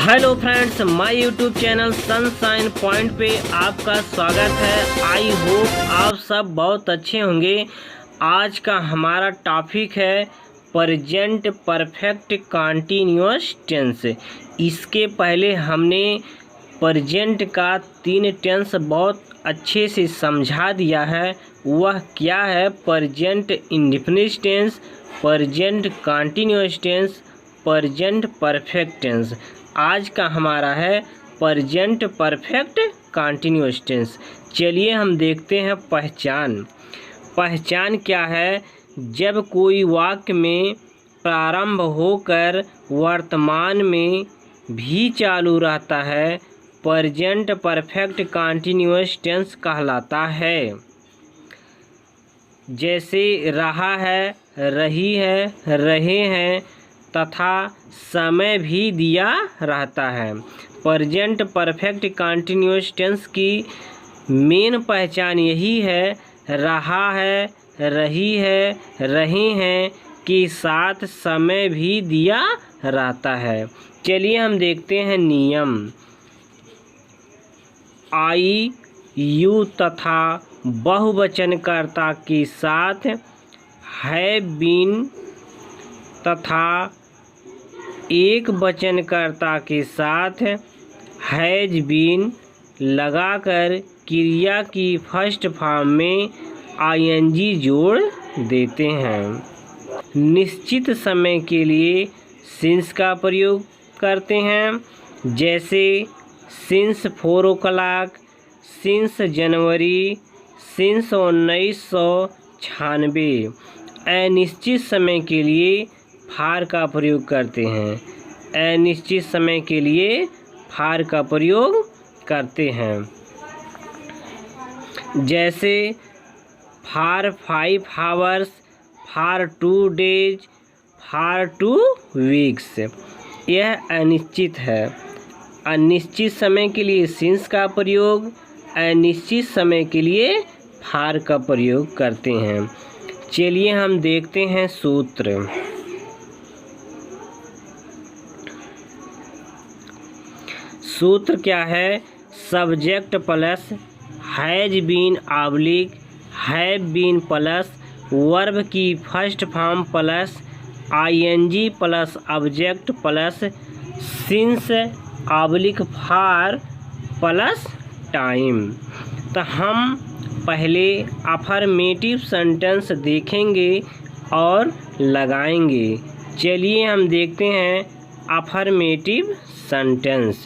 Hello friends, my YouTube channel sunshine point पे आपका स्वागत है। आई होप आप सब बहुत अच्छे होंगे। आज का हमारा टॉपिक है प्रेजेंट परफेक्ट कंटीन्यूअस टेंस। इसके पहले हमने प्रेजेंट का 3 टेंस बहुत अच्छे से समझा दिया है। वह क्या है? Present indefinite tense, present continuous tense, present perfect tense. आज का हमारा है प्रेजेंट परफेक्ट कंटीन्यूअस टेंस। चलिए हम देखते हैं पहचान क्या है। जब कोई वाक्य में प्रारंभ होकर वर्तमान में भी चालू रहता है, प्रेजेंट परफेक्ट कंटीन्यूअस टेंस कहलाता है। जैसे रहा है, रही है, रहे हैं तथा समय भी दिया रहता है। प्रेजेंट परफेक्ट कंटीन्यूअस टेंस की मेन पहचान यही है। रहा है, रही है, रहे हैं के साथ समय भी दिया रहता है। चलिए हम देखते हैं नियम। आई, यू तथा बहुवचनकर्ता के साथ हैव बीन तथा एक वचनकर्ता के साथ हैज बीन लगाकर क्रिया की फर्स्ट फॉर्म में आईएनजी जोड़ देते हैं। निश्चित समय के लिए सिंस का प्रयोग करते हैं। जैसे since 4 o'clock, since January, since 1996। अनिश्चित समय के लिए फार का प्रयोग करते हैं। अनिश्चित समय के लिए फार का प्रयोग करते हैं। जैसे फार 5 hours, फार 2 days, फार 2 weeks। यह अनिश्चित है। अनिश्चित समय के लिए सिंस का प्रयोग, अनिश्चित समय के लिए फार का प्रयोग करते हैं। चलिए हम देखते हैं सूत्र। सूत्र क्या है? Subject plus has been oblique have been plus verb की first form plus ING plus object plus since oblique for plus time. तो हम पहले अफर्मेटिव सेंटेंस देखेंगे और लगाएंगे। चलिए हम देखते हैं अफर्मेटिव सेंटेंस।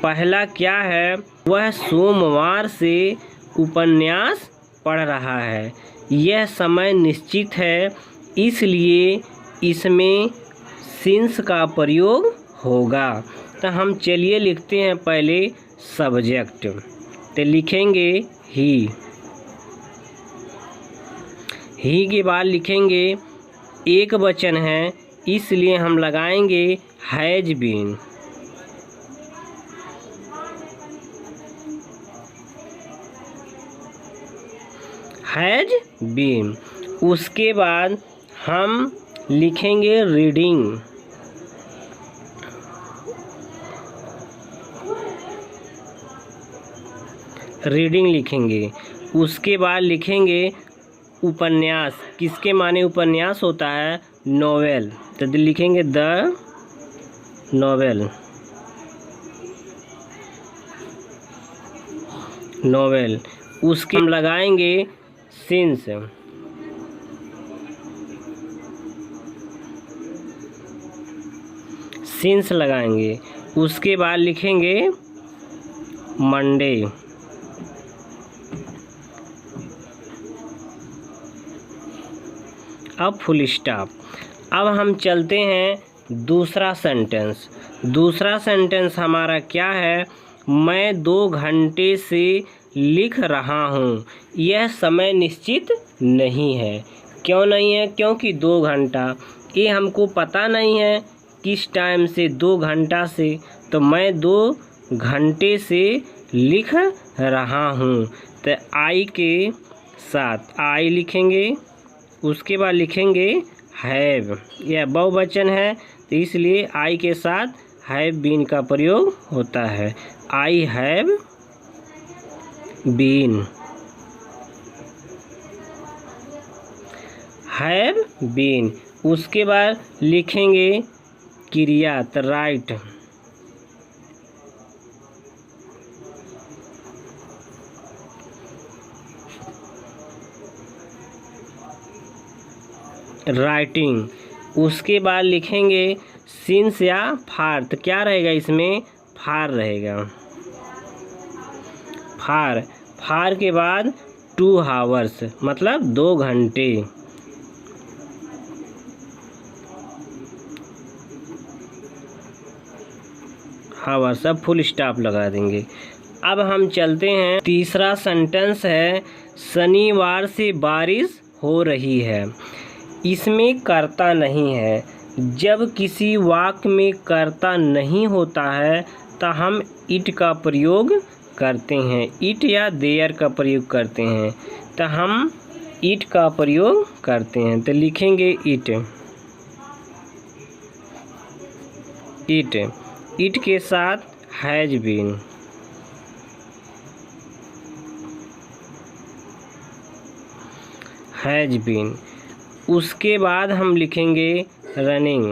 पहला क्या है? वह सोमवार से उपन्यास पढ़ रहा है। यह समय निश्चित है, इसलिए इसमें सिंस का प्रयोग होगा। तो हम चलिए लिखते हैं पहले सब्जेक्ट। तो लिखेंगे ही के बाद लिखेंगे एक वचन है, इसलिए हम लगाएंगे हैज बीन। Has been. उसके बाद हम लिखेंगे रीडिंग। रीडिंग लिखेंगे। उसके बाद लिखेंगे उपन्यास। किसके माने उपन्यास होता है? नोवेल। तो लिखेंगे द नोवेल। नोवेल। उसके हम लगाएंगे सिंस। सिंस लगाएंगे। उसके बाद लिखेंगे मंडे। अब फुल स्टॉप। अब हम चलते हैं दूसरा सेंटेंस। दूसरा सेंटेंस हमारा क्या है? मैं 2 घंटे से लिख रहा हूँ। यह समय निश्चित नहीं है। क्यों नहीं है? क्योंकि 2 घंटा ये हमको पता नहीं है किस टाइम से 2 घंटा से। तो मैं 2 घंटे से लिख रहा हूँ। तो आई के साथ आई लिखेंगे। उसके बाद लिखेंगे हैव। यह बहुवचन है, तो इसलिए आई के साथ हैव बीन का प्रयोग होता है। I have been, have been. उसके बाद लिखेंगे क्रिया, तो राइट, राइटिंग। उसके बाद लिखेंगे सिंस या फार, तो क्या रहेगा इसमें, फार रहेगा। फार, फार के बाद 2 हावर्स मतलब 2 घंटे। हावर्स, अब फुल स्टॉप लगा देंगे। अब हम चलते हैं, तीसरा सेंटेंस है शनिवार से बारिश हो रही है। इसमें कर्ता नहीं है। जब किसी वाक्य में कर्ता नहीं होता है तो हम इट का प्रयोग करते हैं, इट या देयर का प्रयोग करते हैं, तो हम इट का प्रयोग करते हैं। तो लिखेंगे इट, इट, इट के साथ हैज बीन, हैज बीन। उसके बाद हम लिखेंगे रनिंग,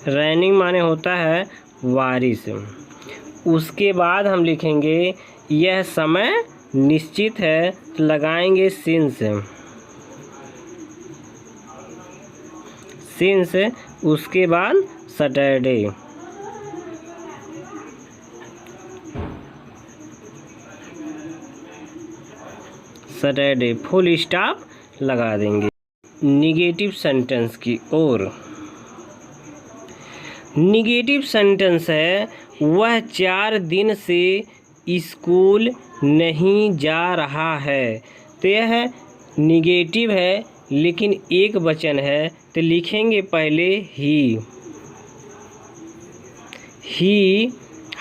रनिंग माने होता है बारिश। उसके बाद हम लिखेंगे यह समय निश्चित है, लगाएंगे सिंस, सिंस। उसके बाद सैटरडे, सैटरडे, फुल स्टॉप लगा देंगे। निगेटिव सेंटेंस की ओर, निगेटिव सेंटेंस है वह 4 दिन से स्कूल नहीं जा रहा है। तो यह निगेटिव है लेकिन एक वचन है, तो लिखेंगे पहले ही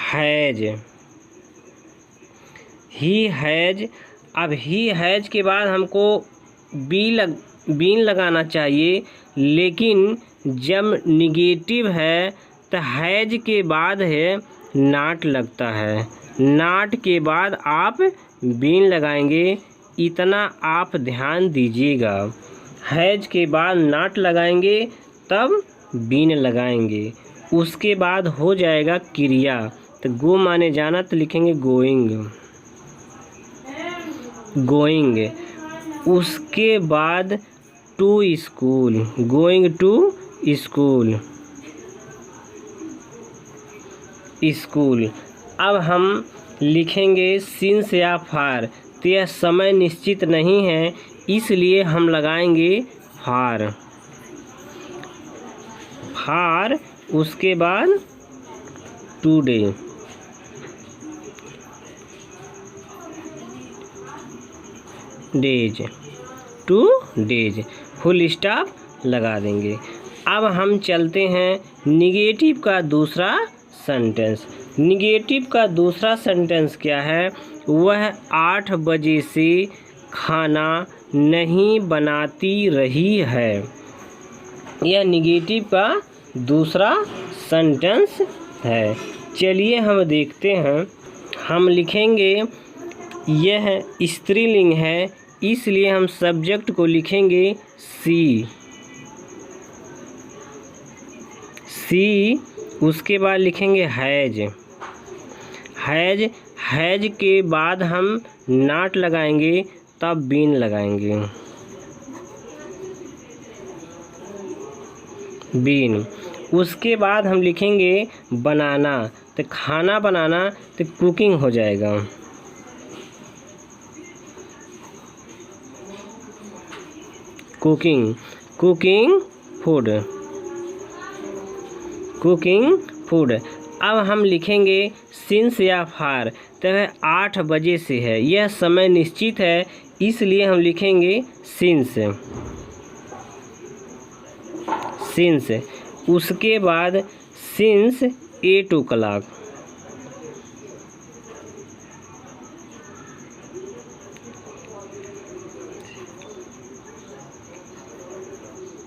हैज, ही हैज। अब ही हैज के बाद हमको बीन लगाना चाहिए, लेकिन जब निगेटिव है तो हैज के बाद है नॉट लगता है, नॉट के बाद आप बीन लगाएंगे, इतना आप ध्यान दीजिएगा। हैज के बाद नॉट लगाएंगे तब बीन लगाएंगे। उसके बाद हो जाएगा क्रिया, तो गो माने जाना, तो लिखेंगे गोइंग, गोइंग। उसके बाद to school, going to school, school. अब हम लिखेंगे सिंस या फार, तो यह समय निश्चित नहीं है, इसलिए हम लगाएंगे फार, फार। उसके बाद today, days, 2 days, full stop लगा देंगे। अब हम चलते हैं निगेटिव का दूसरा सेंटेंस। निगेटिव का दूसरा सेंटेंस क्या है, वह 8 बजे से खाना नहीं बनाती रही है। यह निगेटिव का दूसरा सेंटेंस है। चलिए हम देखते हैं। हम लिखेंगे यह स्त्रीलिंग है, इसलिए हम सब्जेक्ट को लिखेंगे सी, सी। उसके बाद लिखेंगे हैज, हैज, हैज के बाद हम नॉट लगाएंगे तब बीन लगाएंगे, बीन। उसके बाद हम लिखेंगे बनाना, तो खाना बनाना, तो कुकिंग हो जाएगा, cooking, cooking food, cooking food. अब हम लिखेंगे सिंस या फार, तो वह 8 बजे से है, यह समय निश्चित है, इसलिए हम लिखेंगे सिंस, सिंस। उसके बाद since 8 o'clock,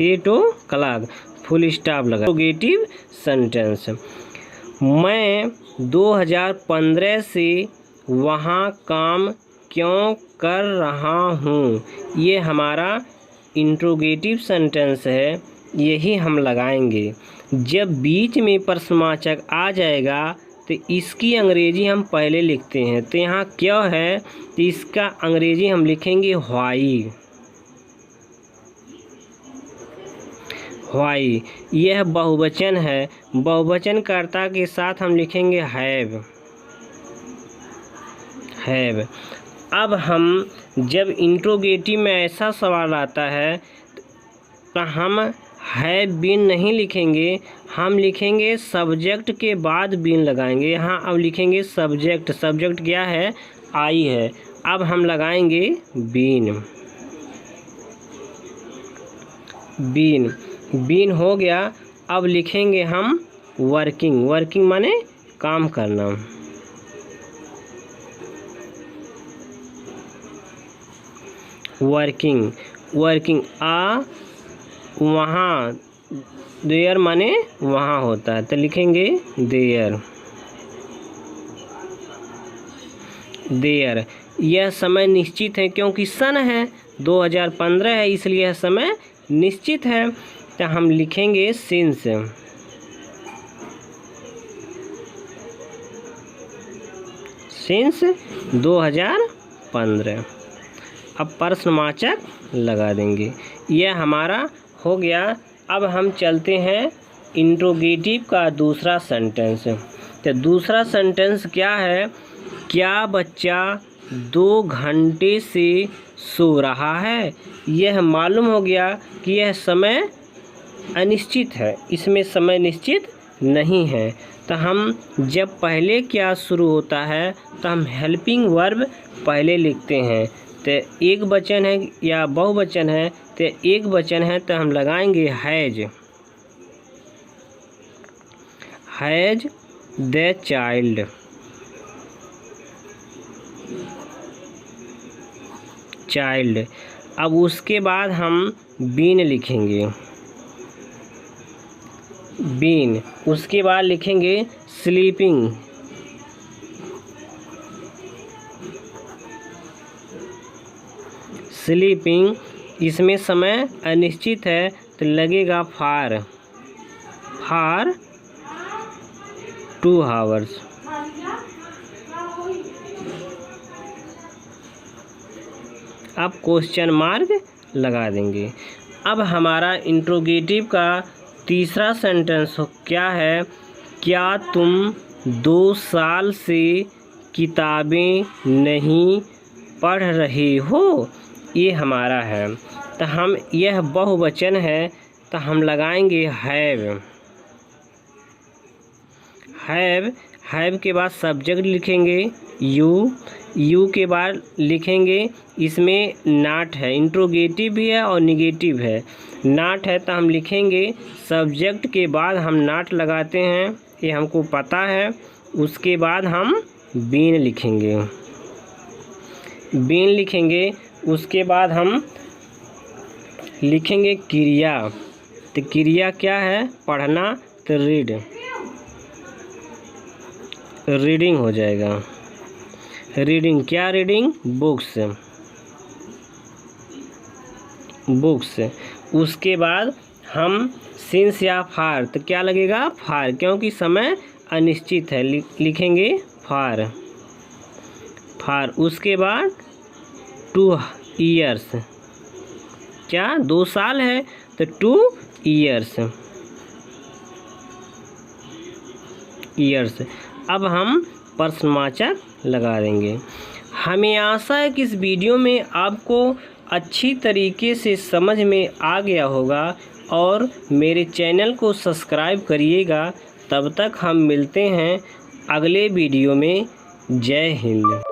8 o'clock, full stop लगा। इंट्रोगेटिव सेंटेंस, मैं 2015 से वहाँ काम क्यों कर रहा हूँ, ये हमारा इंट्रोगेटिव सेंटेंस है, यही हम लगाएंगे। जब बीच में प्रश्नवाचक आ जाएगा तो इसकी अंग्रेजी हम पहले लिखते हैं। तो यहाँ क्या है, तो इसका अंग्रेजी हम लिखेंगे व्हाई। व्हाई यह बहुवचन है, बहुवचन कर्ता के साथ हम लिखेंगे हैव। हैव। अब हम जब इंट्रोगेटिव में ऐसा सवाल आता है तो हम हैव बीन नहीं लिखेंगे, हम लिखेंगे सब्जेक्ट के बाद बीन लगाएंगे। यहाँ अब लिखेंगे सब्जेक्ट, सब्जेक्ट क्या है, आई है। अब हम लगाएंगे बीन। बीन, बीन हो गया। अब लिखेंगे हम वर्किंग। वर्किंग माने काम करना। वर्किंग, वर्किंग आ वहाँ, देयर माने वहाँ होता है, तो लिखेंगे देयर। देयर, यह समय निश्चित है क्योंकि सन है 2015 है, इसलिए यह समय निश्चित है, तो हम लिखेंगे सिंस। सिंस 2015। अब प्रश्नवाचक लगा देंगे। यह हमारा हो गया। अब हम चलते हैं इंट्रोगेटिव का दूसरा सेंटेंस। तो दूसरा सेंटेंस क्या है, क्या बच्चा 2 घंटे से सो रहा है। यह मालूम हो गया कि यह समय अनिश्चित है, इसमें समय निश्चित नहीं है। तो हम जब पहले क्या शुरू होता है तो हम हेल्पिंग वर्ब पहले लिखते हैं। तो एक वचन है या बहुवचन है, तो एक वचन है तो हम लगाएंगे has. Has the child. Child. अब उसके बाद हम बीन लिखेंगे। बीन, उसके बाद लिखेंगे स्लीपिंग। स्लीपिंग, इसमें समय अनिश्चित है तो लगेगा फार। फार 2 hours। अब क्वेश्चन मार्क लगा देंगे। अब हमारा इंट्रोगेटिव का तीसरा सेंटेंस क्या है, क्या तुम 2 साल से किताबें नहीं पढ़ रहे हो, ये हमारा है। तो हम, यह बहुवचन है तो हम लगाएंगे हैव। हैव, हैव के बाद सब्जेक्ट लिखेंगे यू। यू के बाद लिखेंगे, इसमें नॉट है, इंट्रोगेटिव भी है और निगेटिव है। नॉट है तो हम लिखेंगे सब्जेक्ट के बाद हम नॉट लगाते हैं, ये हमको पता है। उसके बाद हम बीन लिखेंगे। बीन लिखेंगे, उसके बाद हम लिखेंगे क्रिया। तो क्रिया क्या है, पढ़ना, तो रीड। रीडिंग हो जाएगा। रीडिंग, क्या रीडिंग, बुक्स। बुक्स। उसके बाद हम सिंस या फार, तो क्या लगेगा, फार, क्योंकि समय अनिश्चित है, लिखेंगे फार। फार। उसके बाद 2 years, क्या 2 साल है तो 2 years। ईयर्स। अब हम प्रश्नवाचक लगा देंगे। हमें आशा है कि इस वीडियो में आपको अच्छी तरीके से समझ में आ गया होगा और मेरे चैनल को सब्सक्राइब करिएगा। तब तक हम मिलते हैं अगले वीडियो में। जय हिंद।